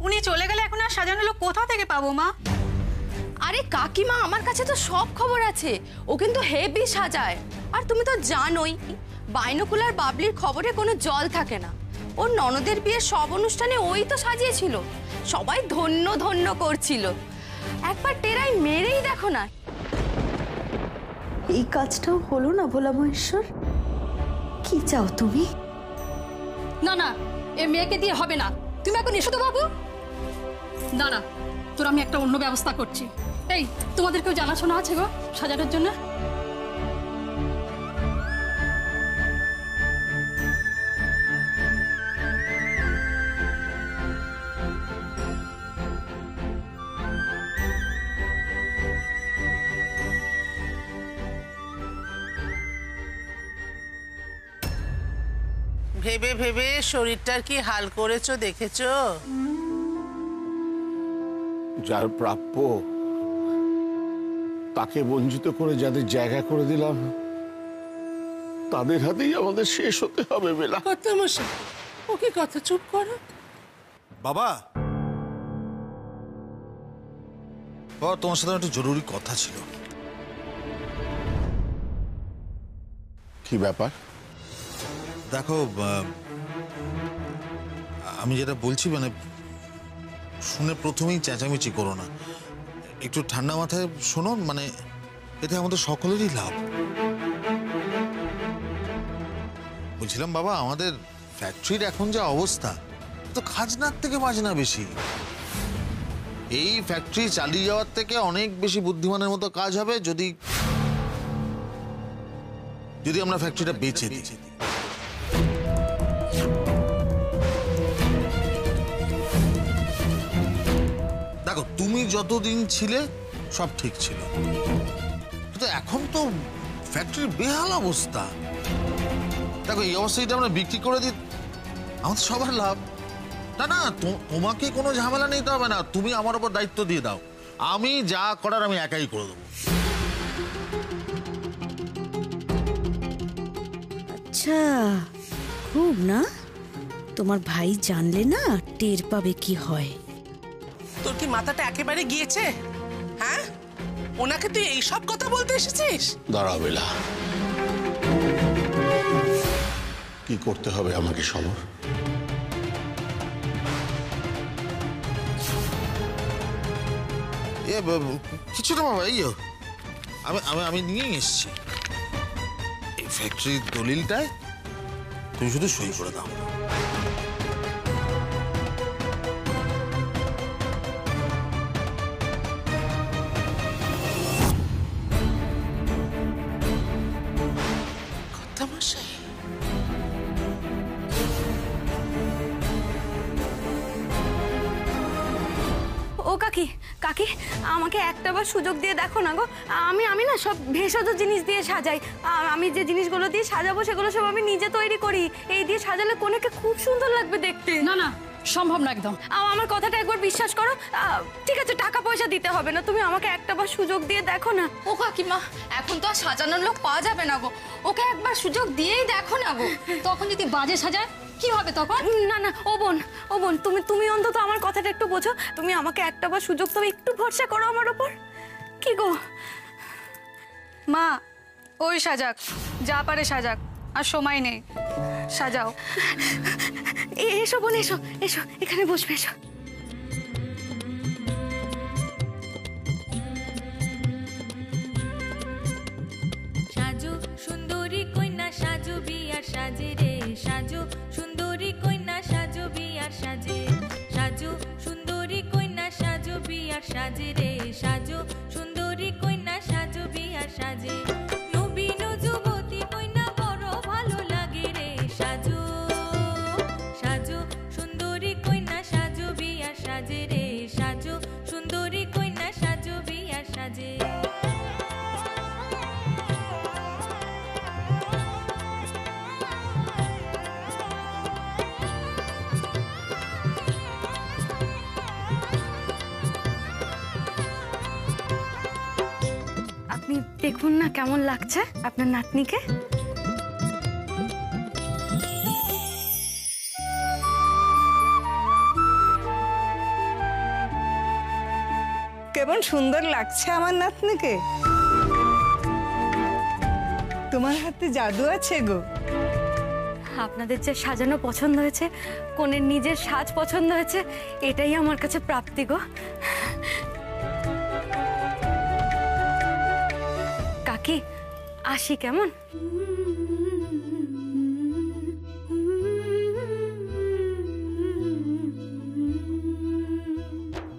উনি চলে গেলে এখন আর সাজানো লোক কোথা থেকে পাবো মা? আরে কাকিমা, আমার কাছে তো সব খবর আছে। ও কিন্তু হেভি সাজায়। আর তুমি তো জানোই বাইনোকুলার বাবলির খবরে কোনো জল থাকে না। ওর ননদের বিয়ের সব অনুষ্ঠানে ওই তো সাজিয়েছিল, সবাই ধন্য ধন্য করছিল। একবার টেরাই মেরেই দেখো না। এই কাজটাও হলো না ভোলা মহেশ্বর? কি চাও তুমি? না না, এ মেয়েকে দিয়ে হবে না। তুমি এখন এসো তো বাবু। না না, তোর আমি একটা অন্য ব্যবস্থা করছি। এই, তোমাদের কেউ জানাশোনা আছে গো সাজানোর জন্য? ভেবে ভেবে শরীরটার কি হাল করেছো দেখেছো? যার প্রাপ্য তাকে বঞ্চিত করে যাদের জায়গা করে দিলাম, তাদের হাতেই আমাদের শেষ হতে হবে। বেলা কর্তামশাই, ওকে কথা চুপ করো। বাবা, বাবা তোমার সাথে একটা জরুরি কথা ছিল। কি ব্যাপার? দেখো, আমি যেটা বলছি মানে শুনে প্রথমেই চেঁচামেচি করো না, একটু ঠান্ডা মাথায় শোনো। মানে এতে আমাদের সকলেরই লাভ। বলছিলাম বাবা, আমাদের ফ্যাক্টরির এখন যা অবস্থা, তো খাজনার থেকে বাজনা বেশি। এই ফ্যাক্টরি চালিয়ে যাওয়ার থেকে অনেক বেশি বুদ্ধিমানের মতো কাজ হবে যদি যদি আমরা ফ্যাক্টরিটা বেচে দিই। দেখো, তুমি যতদিন ছিলে সব ঠিক ছিল, কিন্তু এখন তো ফ্যাক্টরির বেহাল অবস্থা। দেখো, এই অবস্থায় আমরা বিক্রি করে দিই, আমাদের সবার লাভ। না না, তোমাকে কোনো ঝামেলা নিতে হবে না। তুমি আমার উপর দায়িত্ব দিয়ে দাও, আমি যা করার আমি একাই করে দেবো। আচ্ছা, খুব না, তোমার ভাই জানলে না টের পাবে কি হয়। তোর কি মাথাটা একেবারে গিয়েছে? হ্যাঁ, ওনাকে তুই এইসব কথা বলতে এসেছিস? দাঁড়া বেলা, কি করতে হবে আমাকে সমর? কিছু না বাবা, এই আমি নিয়ে এসছি এই ফ্যাক্টরির দলিলটায়। তুমি শুধু সই করে দাও। কর্তামশাই, ও কাকি, কাকি আমাকে একটাবার সুযোগ দিয়ে দেখো না গো। আমি না সব ভেষজ জিনিস দিয়ে সাজাই। আমি যে জিনিসগুলো দিয়ে সাজাবো সেগুলো সব আমি নিজে তৈরি করি। এই দিয়ে সাজালে কোনেকে খুব সুন্দর লাগবে দেখতে। না না, সম্ভব না একদম। আমার কথাটা একবার বিশ্বাস করো। ঠিক আছে, টাকা পয়সা দিতে হবে না, তুমি আমাকে একটাবার সুযোগ দিয়ে দেখো না। ও কাকিমা, এখন তো আর সাজানোর লোক পাওয়া যাবে না গো। ওকে একবার সুযোগ দিয়েই দেখো না গো। তখন যদি বাজে সাজায় কি হবে তখন? না না, ও বোন, তুমি অন্তত আমার কথাটা একটু বোঝো। তুমি আমাকে একটাবার সুযোগ, তবে একটু ভরসা করো আমার ওপর। কি গো মা, ওই সাজাক, যা পারে সাজাক, আর সময় নেই, সাজাও। এসো বোন, এসো এসো, এখানে বসবে, এসো। সাজো সুন্দরী কন্যা সাজো বিয়ার সাজে রে, সাজো সুন্দরী কন্যা সাজো বিয়ার সাজে, সাজো সুন্দরী কন্যা সাজো বিয়ার সাজে রে, সাজো সুন্দরী কন্যা সাজো বিয়ার সাজে। নবীন যুবতী কন্যা বড় ভালো লাগে রে, সাজো সাজো সুন্দরী কন্যা সাজো বিয়ার সাজে রে, সাজো সুন্দরী কন্যা সাজো বিয়ার সাজে। আপনি দেখুন না কেমন লাগছে আপনার নাতনিকে। কেমন সুন্দর লাগছে আমার নাতনিকে। তোমার হাতে জাদু আছে গো। আপনাদের যে সাজানো পছন্দ হয়েছে, কনের নিজের সাজ পছন্দ হয়েছে, এটাই আমার কাছে প্রাপ্তি গো। কাকি আসি কেমন?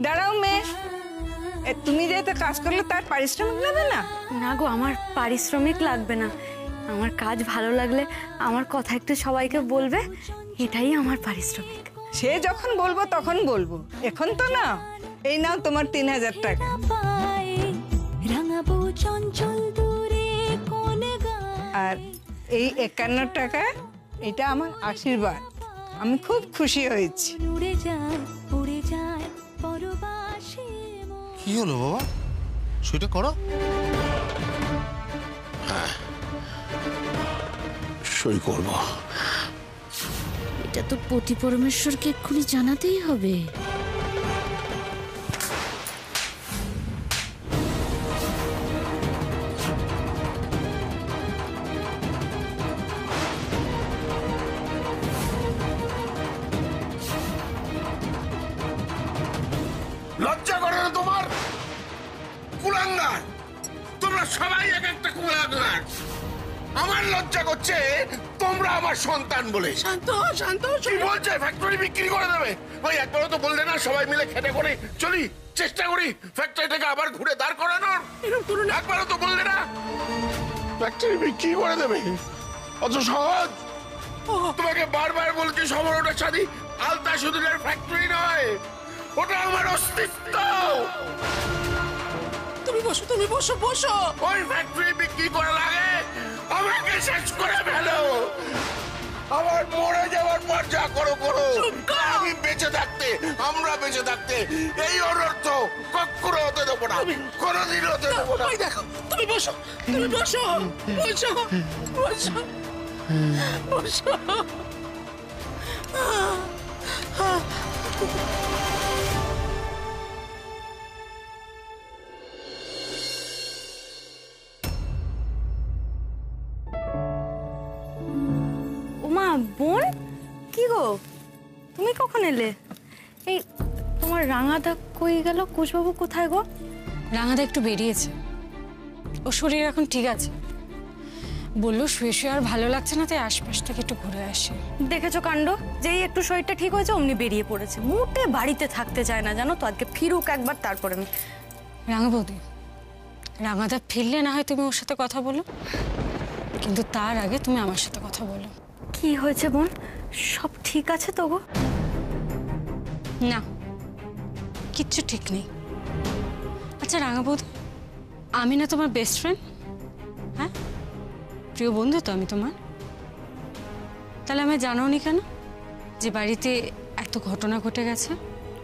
দাঁড়াও মেয়ে, তুমি যেহেতু কাজ করলে তার পারিশ্রমিক নেবে না? না গো, আমার পারিশ্রমিক লাগবে না। আমার কাজ ভালো লাগলে আমার কথা একটু সবাইকে বলবে, এটাই আমার পারিশ্রমিক। সে যখন বলবো তখন বলবো, এখন তো না। এই নাও তোমার 3000 টাকা। আর এই 51 টাকা, এটা আমার আশীর্বাদ। আমি খুব খুশি হয়েছি। কি হলো বাবা, সেটা করো। সই করব। এটা তো পতি পরমেশ্বরকে এক্ষুনি জানাতেই হবে। লজ্জা করে না তোমার? কুলাঙ্গার, তোমরা সবাই এক একটা কুলাঙ্গার। আমার লজ্জা করছে তোমরা আমার সন্তান বলে। শান্ত শান্ত। কি বলছে? ফ্যাক্টরি বিক্রি করে দেবে? ওই একবারও তো বললে না সবাই মিলে খেটে করে চলি, চেষ্টা করি ফ্যাক্টরিটাকে আবার ঘুরে দাঁড় করানোর? একবারও তো বললে না ফ্যাক্টরি বিক্রি করে দেবে? অত সহজ? তোমাকে বারবার বলছি সমরটা শাদি আলতা সুদূরের ফ্যাক্টরি নয়, ওটা আমার অস্তিত্ব। তুমি বসো, তুমি বসো বসো। ওই ফ্যাক্টরি বিক্রি করার আগে আমাকে শেষ করে ফেলো। আবার মরে যাওয়ার পর যা করো করো। আমি বেঁচে থাকতে, আমরা বেঁচে থাকতে এই অনর্থ কখনো হতে দেবো না, কোনোদিন হতে দেবো না। ওই দেখো, তুমি বসো, তুমি বসো বসো বসো বসো। ওমা বোন, কি গো তুমি কখন এলে? এই তোমার রাঙাদা কই গেল? কুশবাবু কোথায় গো? রাঙাদা একটু বেরিয়েছে, ও শরীর এখন ঠিক আছে। বললো শুয়ে শুয়ে আর ভালো লাগছে না, তাই আশপাশ থেকে একটু ঘুরে আসে। দেখেছো কাণ্ড, যেই একটু শরীরটা ঠিক হয়েছে অমনি বেরিয়ে পড়েছে। মোটে বাড়িতে থাকতে চায় না জানো তো। আজকে ফিরুক একবার, তারপরে আমি। রাঙা বৌদি, রাঙাদা ফিরলে না হয় তুমি ওর সাথে কথা বলো, কিন্তু তার আগে তুমি আমার সাথে কথা বলো। কি হয়েছে বোন, সব ঠিক আছে তো গো? না, কিচ্ছু ঠিক নেই। আচ্ছা রাঙা বৌদি, আমি না তোমার বেস্ট ফ্রেন্ড? হ্যাঁ, প্রিয় বন্ধু তো আমি তোমার। তাহলে আমি জানোনি কেন যে বাড়িতে এত ঘটনা ঘটে গেছে?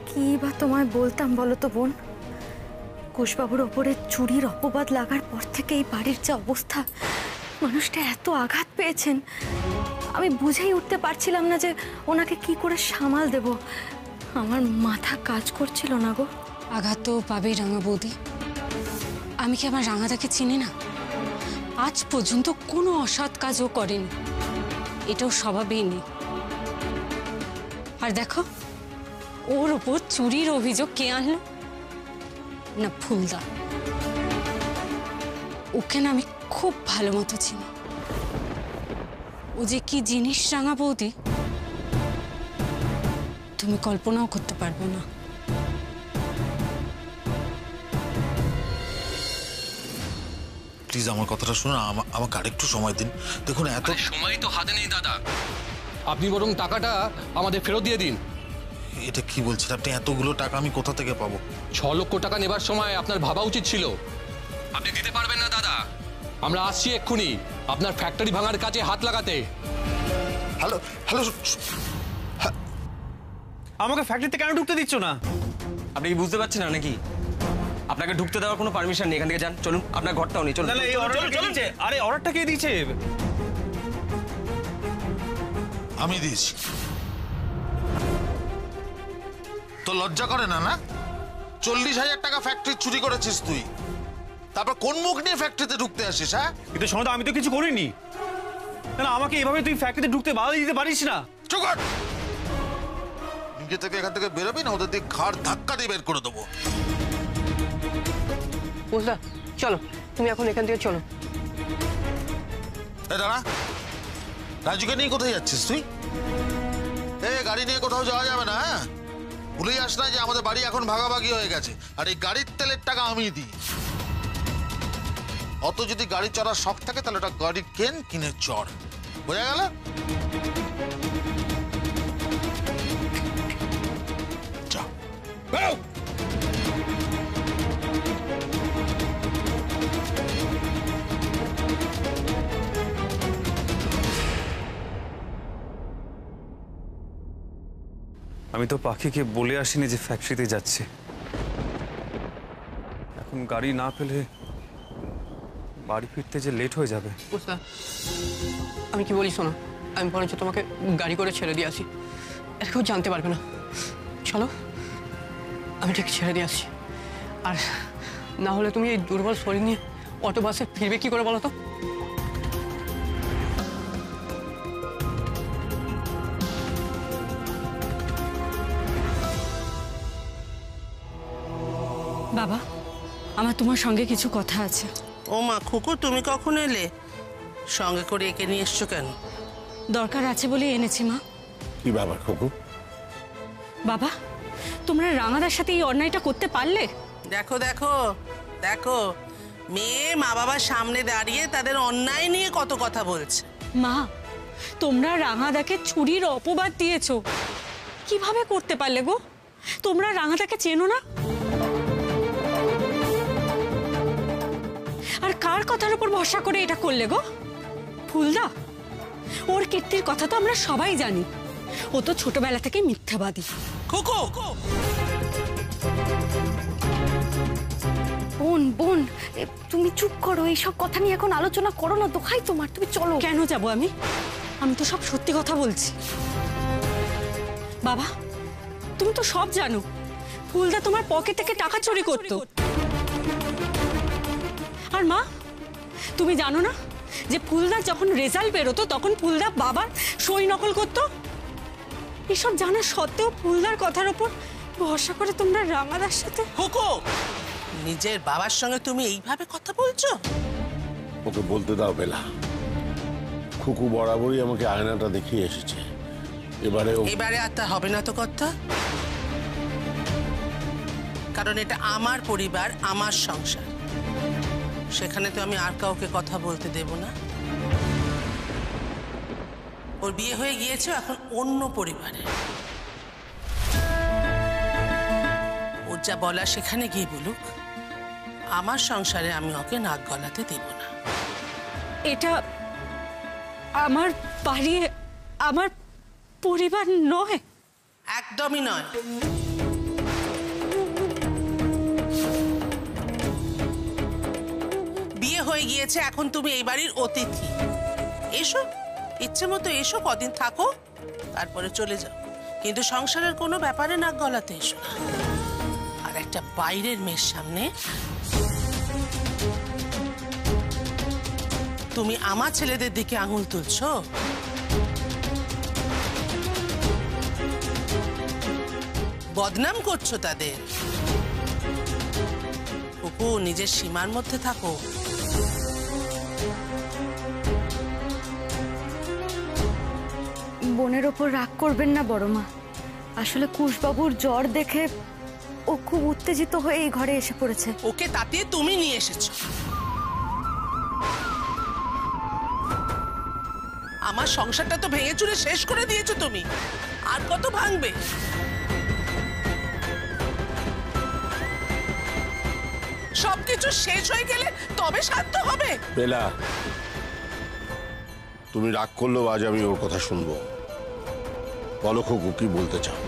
কি বা তোমায় বলতাম বলো তো বোন। কুশবাবুর ওপরে চুরির অপবাদ লাগার পর থেকে এই বাড়ির যে অবস্থা, মানুষটা এত আঘাত পেয়েছেন, আমি বুঝেই উঠতে পারছিলাম না যে ওনাকে কি করে সামাল দেব। আমার মাথা কাজ করছিল না গো। আঘাত তো পাবেই রাঙা বৌদি। আমি কি আমার রাঙাদাকে চিনি না? আজ পর্যন্ত কোনো অসৎ কাজও করেনি, এটাও স্বভাবেই নেই। আর দেখো, ওর ওপর চুরির অভিযোগ কে আনলো? না ফুলদা। ওকে না আমি খুব ভালো মতো চিনি। ও যে কি জিনিস রাঙা বৌদি, তুমি কল্পনাও করতে পারবে না। প্লিজ আমার কথাটা শুনুন, আমাকে আরেকটু সময় দিন। দেখুন এত সময় তো হাতে নেই দাদা, আপনি বরং টাকাটা আমাদের ফেরত দিয়ে দিন। এটা কি বলছেন আপনি? এতগুলো টাকা আমি কোথা থেকে পাবো? 6 লক্ষ টাকা নেবার সময় আপনার ভাবা উচিত ছিল। আপনি দিতে পারবেন না দাদা। আমরা আসছি এক্ষুনি আপনার ফ্যাক্টরি ভাঙার কাজে হাত লাগাতে। হ্যালো হ্যালো, আমাকে ফ্যাক্টরিতে কেন ঢুকতে দিচ্ছ না? আপনি কি বুঝতে পারছেন না নাকি? আপনাকে ঢুকতে দেওয়ার কোনো পারমিশন নেই। এখান থেকে যান, চলুন। আপনার ঘরটাও নেই, চলুন। এই অর্ডারটা কে দিয়েছে? আরে অর্ডারটা কে দিয়েছে? আমি দিয়েছি। তো লজ্জা করে না? না 40,000 টাকা ফ্যাক্টরি চুরি করেছিস তুই, তারপর কোন মুখ নিয়ে ফ্যাক্টরিতে ঢুকতে আসিস? হ্যাঁ, কিন্তু সনদা আমি তো কিছু করিনি। না আমাকে এভাবে তুই ফ্যাক্টরিতে ঢুকতে বাধা দিতে পারিস না। চুপ কর। নিজে থেকে এখান থেকে বেরোবি না ওদের দিয়ে ঘাড় ধাক্কা দিয়ে বের করে দেবো। বুঝলা, চলো তুমি এখন এখান থেকে চলো। দাঁড়া, রাজুকে নিয়ে কোথায় যাচ্ছিস তুই? গাড়ি নিয়ে কোথাও যাওয়া যাবে না। হ্যাঁ, ভুলে যাস না যে আমাদের বাড়ি এখন ভাগাভাগি হয়ে গেছে, আর এই গাড়ির তেলের টাকা আমি দিই। অত যদি গাড়ি চড়ার শখ থাকে তাহলে ওটা গাড়ি কিনে চড়, বোঝা গেল? যা বেরো। আমি তো পাখিকে বলে আসিনি যে ফ্যাক্টরিতে যাচ্ছে। এখন গাড়ি না পেলে বাড়ি ফিরতে যে লেট হয়ে যাবে। বুঝলা, আমি কি বলি শোনো, আমি বরঞ্চ তোমাকে গাড়ি করে ছেড়ে দিয়ে আসি, এটা কেউ জানতে পারবে না। চলো, আমি ঠিক ছেড়ে দিয়ে আসছি। আর না হলে তুমি এই দুর্বল শরীর নিয়ে অটো বাসে ফিরবে কি করে বলো তো? বাবা, আমার তোমার সঙ্গে কিছু কথা আছে। ও মা, খুকু তুমি কখন এলে? সঙ্গে করে একে নিয়ে এসছো কেন? দরকার আছে বলে এনেছি মা। কি ব্যাপার খুকু? বাবা, তোমরা রাঙাদার সাথে এই অন্যায়টা করতে পারলে? দেখো দেখো দেখো, মেয়ে মা বাবার সামনে দাঁড়িয়ে তাদের অন্যায় নিয়ে কত কথা বলছে। মা, তোমরা রাঙাদাকে চুরির অপবাদ দিয়েছো। কিভাবে করতে পারলে গো? তোমরা রাঙাদাকে চেনো না? আর কার কথার উপর ভরসা করে এটা করলে গো? ফুলদা, ওর কীর্তির কথা তো আমরা সবাই জানি। ও তো ছোটবেলা থেকে মিথ্যাবাদী। খুকু, বোন বোন, তুমি চুপ করো, এইসব কথা নিয়ে এখন আলোচনা করো না, দোহাই তোমার, তুমি চলো। কেন যাব আমি? আমি তো সব সত্যি কথা বলছি। বাবা, তুমি তো সব জানো। ফুলদা তোমার পকেট থেকে টাকা চুরি করতো। আর মা, তুমি জানো না যে ফুলদা যখন রেজাল্ট বেরোতো তখন ফুলদা বাবার সই নকল করতো? এসব জানা সত্ত্বেও ফুলদার কথার উপর ভরসা করে তোমরা রাঙাদার সাথে। খুকু, নিজের বাবার সঙ্গে তুমি এইভাবে কথা বলছো? ওকে বলতে দাও বেলা। খুকু বরাবরই আমাকে আয়নাটা দেখিয়ে এসেছে। এবারে আর তা হবে না তো কর্তা, কারণ এটা আমার পরিবার, আমার সংসার। সেখানে তো আমি আর কাউকে কথা বলতে দেব না। ওর বিয়ে হয়ে গিয়েছে এখন অন্য পরিবারে। ওর যা বলা সেখানে গিয়ে বলুক, আমার সংসারে আমি ওকে নাক গলাতে দেব না। এটা আমার বাড়ি, আমার পরিবার নয়। একদমই নয়। বিয়ে হয়ে গিয়েছে, এখন তুমি এই বাড়ির অতিথি। এসো, ইচ্ছে মতো এসো, কদিন থাকো, তারপরে চলে যাও, কিন্তু সংসারের কোনো ব্যাপারে নাক গলাতে এসো না। আর একটা বাইরের মেয়ের সামনে তুমি আমার ছেলেদের দিকে আঙুল তুলছো। বদনাম করছো তাদের। খুকু, নিজের সীমার মধ্যে থাকো। বোনের ওপর রাগ করবেন না বড় মা। আসলে কুশবাবুর জ্বর দেখে ও খুব উত্তেজিত হয়ে এই ঘরে এসে পড়েছে। ওকে তাতিয়ে তুমি নিয়ে এসেছো। আমার সংসারটা তো ভেঙে চুরে শেষ করে দিয়েছো তুমি, আর কত ভাঙবে? সবকিছু শেষ হয়ে গেলে তবে শান্ত হবে। বেলা, তুমি রাগ করলেও আজ আমি ওর কথা শুনবো। বলো খুকু, কি বলতে চাও?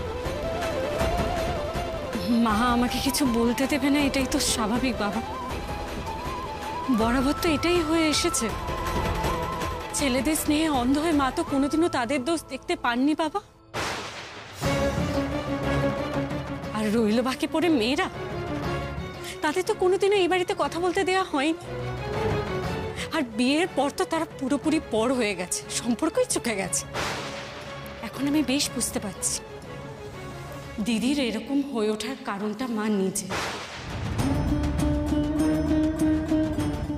মা আমাকে কিছু বলতে দেবে না, এটাই তো স্বাভাবিক বাবা। বরাবর তো এটাই হয়ে এসেছে। ছেলেদের স্নেহে অন্ধ হয়ে মা তো কোনোদিনও তাদের দোষ দেখতে পাননি বাবা। আর রইল বাকি পড়ে মেয়েরা। তাদের তো কোনোদিনও এই বাড়িতে কথা বলতে দেওয়া হয়নি। আর বিয়ের পর তো তারা পুরোপুরি পর হয়ে গেছে, সম্পর্কই চুকে গেছে। এখন আমি বেশ বুঝতে পারছি দিদির এরকম হয়ে ওঠার কারণটা মা নিজে।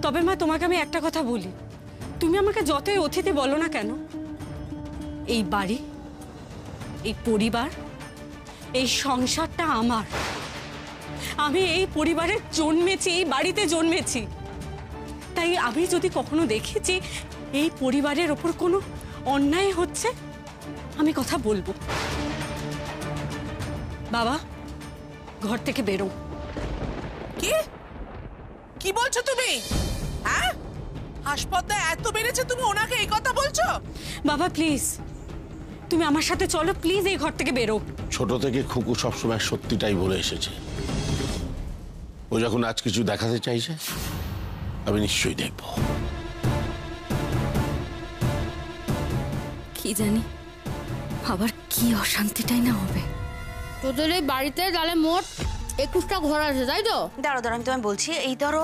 তবে মা, তোমাকে আমি একটা কথা বলি, তুমি আমাকে যতই অতিথি বলো না কেন, এই বাড়ি, এই পরিবার, এই সংসারটা আমার। আমি এই পরিবারে জন্মেছি, এই বাড়িতে জন্মেছি। তাই আমি যদি কখনো দেখেছি এই পরিবারের ওপর কোনো অন্যায় হচ্ছে, আমি কথা বলবো। বাবা, ঘর থেকে বেরো। কি কি বলছো তুমি? হ্যাঁ, হাসপাতাল এত বেড়েছে, তুমি ওনাকে এই কথা বলছো? বাবা প্লিজ, তুমি আমার সাথে চলো প্লিজ, এই ঘর থেকে বেরো। ছোট থেকে খুকু সবসময় সত্যিটাই বলে এসেছে। ও যখন আজ কিছু দেখাতে চাইছে, আমি নিশ্চয়ই দেখব। কি জানি আবার কি অশান্তিটাই না হবে। তোদের এই বাড়িতে তাহলে মোট 21টা ঘর আছে, তাই তো? দাঁড়ো আমি তোমায় বলছি, এই ধরো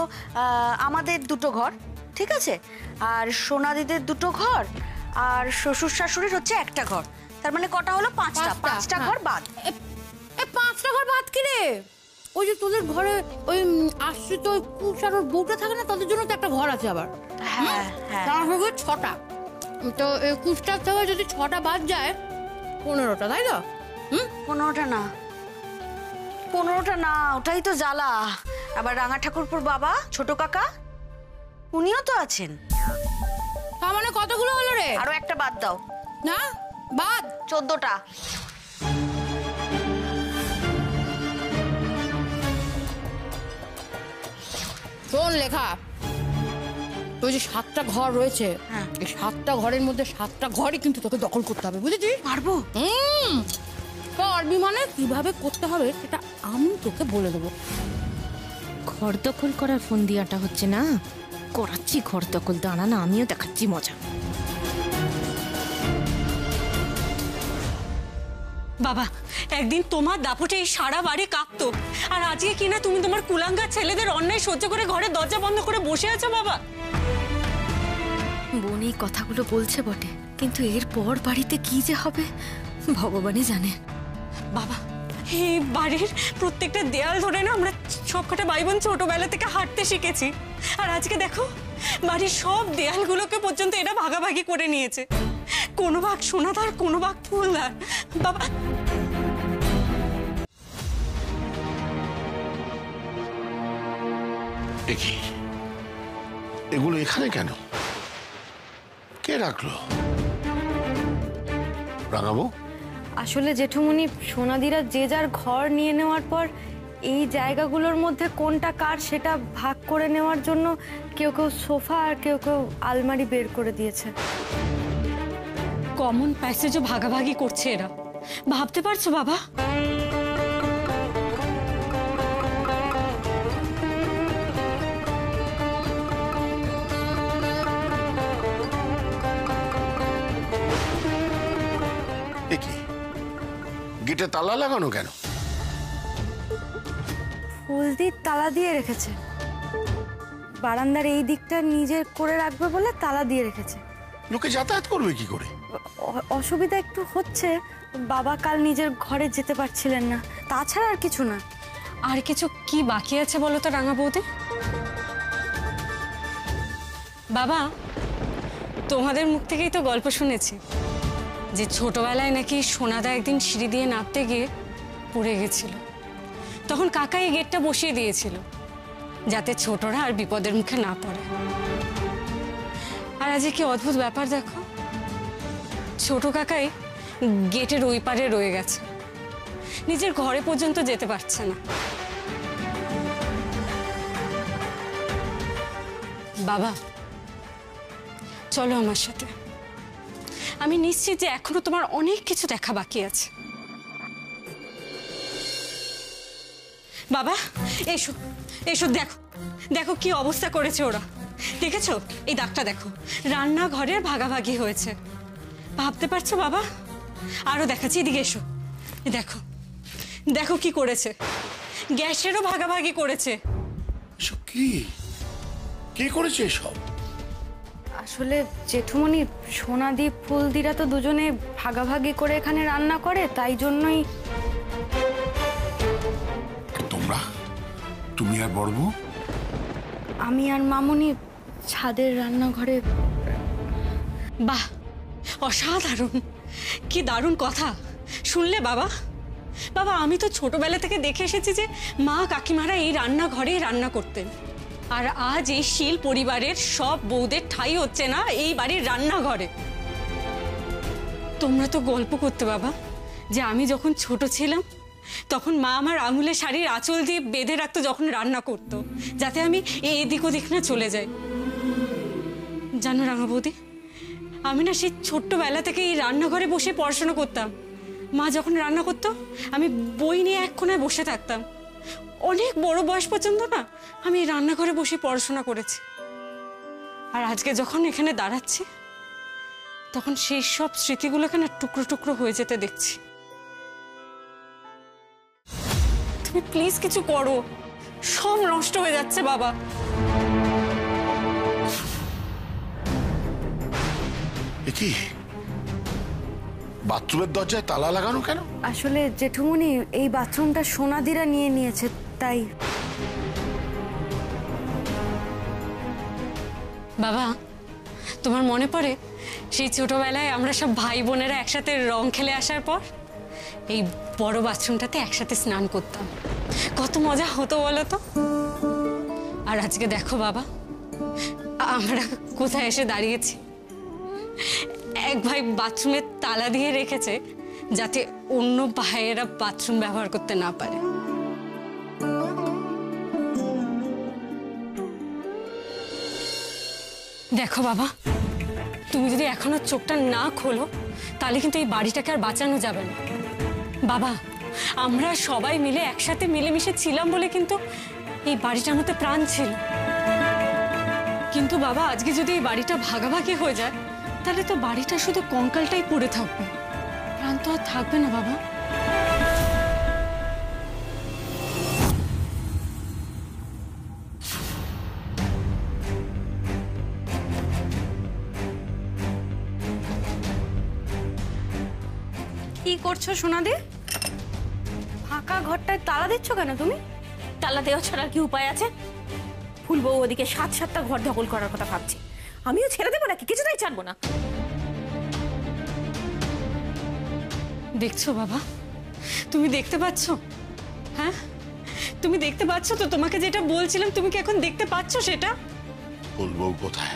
আমাদের 2টো ঘর, ঠিক আছে, আর সোনাদিদের 2টো ঘর, আর শ্বশুর শাশুড়ির হচ্ছে 1টা ঘর। তার মানে কটা হলো? 5টা ঘর বাদ। 5টা ঘর বাদ কি রে? ওই যে তোদের ঘরে ওই আশ্রিত কুশ আর ওর বউটা থাকে না, তাদের জন্য তো একটা ঘর আছে আবার। হ্যাঁ, তার হবে 6টা। তো এই কুশটার থেকে যদি 6টা বাদ যায় 15টা, তাই তো? 15টা না, ওটাই তো জ্বালা। আবার রাঙা ঠাকুরপুর বাবা, ছোট কাকা, উনিও তো আছেন। তার মানে কতগুলো হলো রে? আরো একটা বাদ দাও। না, বাদ 14টা। শোন লেখা, ওই যে 7টা ঘর রয়েছে, এই 7টা ঘরের মধ্যে 7টা ঘরই কিন্তু তোকে দখল করতে হবে, বুঝেছিস? পারবো? পারবি মানে কিভাবে করতে হবে সেটা আমি তোকে বলে দেবো। ঘর দখল করার ফোন দিয়াটা হচ্ছে না, করাচ্ছি ঘর দখল। দাঁড়া না, আমিও দেখাচ্ছি মজা। বাবা, একদিন তোমার দাপটে এই সারা বাড়ি কাঁপতো, আর আজকে কিনা তুমি তোমার কুলাঙ্গা ছেলেদের অন্যায় সহ্য করে ঘরের দরজা বন্ধ করে বসে আছো। বাবা, বোন এই কথাগুলো বলছে বটে, কিন্তু এরপর বাড়িতে কি যে হবে ভগবানই জানে। বাবা, এই বাড়ির প্রত্যেকটা দেয়াল ধরে না আমরা সবকটা ভাই বোন ছোটবেলা থেকে হাঁটতে শিখেছি, আর আজকে দেখো বাড়ির সব দেয়ালগুলোকে পর্যন্ত এরা ভাগাভাগি করে নিয়েছে। কোনো ভাগ সোনাদার, কোনো ভাগ ফুলদার। বাবা, এগুলো এখানে কেন? কে রাখলো? রাঙাবো? আসলে জেঠুমনি, সোনাদিরা যে যার ঘর নিয়ে নেওয়ার পর এই জায়গাগুলোর মধ্যে কোনটা কার সেটা ভাগ করে নেওয়ার জন্য কেউ কেউ সোফা আর কেউ কেউ আলমারি বের করে দিয়েছে। কমন প্যাসেজও ভাগাভাগি করছে এরা, ভাবতে পারছো বাবা? গেটে তালা লাগানো কেন? ফুল দিয়ে তালা দিয়ে রেখেছে। বারান্দার এই দিকটা নিজের করে রাখবে বলে তালা দিয়ে রেখেছে। লোকে যাতায়াত করবে কি করে? অসুবিধা একটু হচ্ছে, বাবা কাল নিজের ঘরে যেতে পারছিলেন না, তাছাড়া আর কিছু না। আর কিছু কি বাকি আছে বলো তো রাঙা বৌদি? বাবা, তোমাদের মুখ থেকেই তো গল্প শুনেছি যে ছোটবেলায় নাকি সোনাদা একদিন সিঁড়ি দিয়ে নামতে গিয়ে পড়ে গেছিল। তখন কাকা এই গেটটা বসিয়ে দিয়েছিল যাতে ছোটরা আর বিপদের মুখে না পড়ে। আর আজকে কি অদ্ভুত ব্যাপার দেখো, ছোট কাকাই গেটের ওই পারে রয়ে গেছে, নিজের ঘরে পর্যন্ত যেতে পারছে না। বাবা, চলো আমার সাথে। আমি নিশ্চিত যে এখনো তোমার অনেক কিছু দেখা বাকি আছে। বাবা, এসো এসো, দেখো দেখো কি অবস্থা করেছে ওরা, দেখেছো? এই দাগটা দেখো, রান্নাঘরের ভাগাভাগি হয়েছে। ভাবতে পারছো বাবা? আরো দেখাচ্ছি, এদিকে এসো, দেখো দেখো কি করেছে, গ্যাসেরও ভাগাভাগি করেছে। কি কি করেছে সব? আসলে জেঠুমনি সোনাদি ফুলদিরা তো দুজনে ভাগাভাগি করে এখানে রান্না করে, তাই জন্যই। তোমরা, তুমি আর বড় বউ? আমি আর মামুনি ছাদের রান্নাঘরে। বাহ, অসাধারণ! কি দারুণ কথা শুনলে বাবা। বাবা, আমি তো ছোটবেলা থেকে দেখে এসেছি যে মা কাকিমারা এই রান্নাঘরেই রান্না করতেন, আর আজ এই শীল পরিবারের সব বউদের ঠাঁই হচ্ছে না এই বাড়ির রান্নাঘরে। তোমরা তো গল্প করতে বাবা যে আমি যখন ছোট ছিলাম তখন মা আমার আঙুলে শাড়ির আঁচল দিয়ে বেঁধে রাখতো যখন রান্না করতো, যাতে আমি এদিক ওদিক না চলে যাই। জানো রাঙা বৌদি, আমি না সেই ছোট্টবেলা থেকে এই রান্নাঘরে বসে পড়াশোনা করতাম। মা যখন রান্না করতো আমি বই নিয়ে এক কোণায় বসে থাকতাম। অনেক বড় বয়স পর্যন্ত না আমি এই রান্নাঘরে বসে পড়াশোনা করেছি। আর আজকে যখন এখানে দাঁড়াচ্ছি তখন সেই সব স্মৃতিগুলোকে না টুকরো টুকরো হয়ে যেতে দেখছি। তুমি প্লিজ কিছু করো, সব নষ্ট হয়ে যাচ্ছে বাবা। কি বাথরুমের দরজায় তালা লাগানো কেন? আসলে জেঠুমনি এই বাথরুমটা সোনাদিরা নিয়ে নিয়েছে, তাই। বাবা, তোমার মনে পড়ে সেই ছোটবেলায় আমরা সব ভাই বোনেরা একসাথে রং খেলে আসার পর এই বড় বাথরুমটাতে একসাথে স্নান করতাম? কত মজা হতো বলো তো। আর আজকে দেখো বাবা, আমরা কোথায় এসে দাঁড়িয়েছি। এক ভাই বাথরুমে তালা দিয়ে রেখেছে যাতে অন্য ভাইয়েরা বাথরুম ব্যবহার করতে না পারে। দেখো বাবা, তুমি যদি এখনো চোখটা না খোলো তাহলে কিন্তু এই বাড়িটাকে আর বাঁচানো যাবে না। বাবা, আমরা সবাই মিলে একসাথে মিলেমিশে ছিলাম বলে কিন্তু এই বাড়িটার মধ্যে প্রাণ ছিল। কিন্তু বাবা, আজকে যদি এই বাড়িটা ভাগাভাগি হয়ে যায় তাহলে তো বাড়িটা শুধু কঙ্কালটাই পড়ে থাকবে, প্রাণ তো আর থাকবে না বাবা। কি করছো সোনাদি? ফাঁকা ঘরটায় তালা দিচ্ছ কেন তুমি? তালা দেওয়া ছাড়া কি উপায় আছে? ফুলবউ ওদিকে 7-7টা ঘর দখল করার কথা ভাবছি, আমিও ছেড়ে দেবো নাকি? কিছুটাই ছাড়বো না। দেখছো বাবা, তুমি দেখতে পাচ্ছ? হ্যাঁ, তুমি দেখতে পাচ্ছ তো? তোমাকে যেটা বলছিলাম তুমি কি এখন দেখতে পাচ্ছ সেটা? ফুলবউ কোথায়?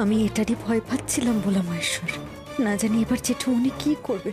আমি এটারই ভয় পাচ্ছিলাম বলে মহেশ্বর, না জানি এবার জেঠুমনি কি করবে।